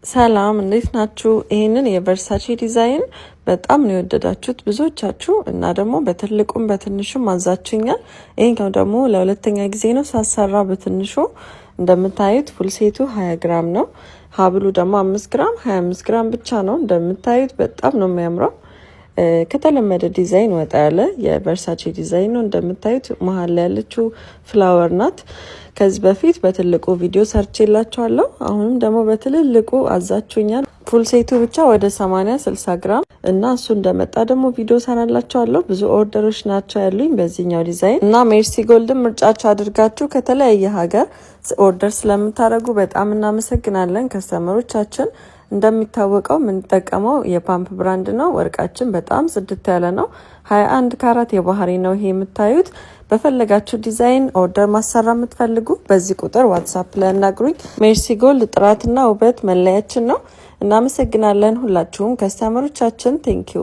ሰላም እንዴት ናችሁ? ይሄንን የቨርሳቼ ዲዛይን በጣም ነው የወደዳችሁት ብዙዎቻችሁ እና ደግሞ በትልቁም በትንሹም አዛችሁኛል። ይሄኛው ደግሞ ለሁለተኛ ጊዜ ነው ሳሰራ በትንሹ። እንደምታዩት ፉል ሴቱ 20 ግራም ነው። ሀብሉ ደግሞ 5 ግራም 25 ግራም ብቻ ነው። እንደምታዩት በጣም ነው የሚያምረው። ከተለመደ ዲዛይን ወጣ ያለ የቨርሳቼ ዲዛይን ነው። እንደምታዩት መሀል ላይ ያለችው ፍላወር ናት። ከዚህ በፊት በትልቁ ቪዲዮ ሰርቼላችኋለሁ። አሁንም ደግሞ በትልልቁ አዛችሁኛል። ፉል ሴቱ ብቻ ወደ 80-60 ግራም እና እሱ እንደመጣ ደግሞ ቪዲዮ ሰራላችኋለሁ። ብዙ ኦርደሮች ናቸው ያሉኝ በዚህኛው ዲዛይን እና ሜርሲ ጎልድን ምርጫችሁ አድርጋችሁ ከተለያየ ሀገር ኦርደር ስለምታደርጉ በጣም እናመሰግናለን ከስተመሮቻችን። እንደሚታወቀው የምንጠቀመው የፓምፕ ብራንድ ነው። ወርቃችን በጣም ጽድት ያለ ነው። 21 ካራት የባህሪ ነው ይሄ የምታዩት። በፈለጋችሁ ዲዛይን ኦርደር ማሰራ የምትፈልጉ በዚህ ቁጥር ዋትስአፕ ላይ አናግሩኝ። ሜርሲ ጎልድ ጥራትና ውበት መለያችን ነው። እናመሰግናለን ሁላችሁም ከስተመሮቻችን። ቴንኪዩ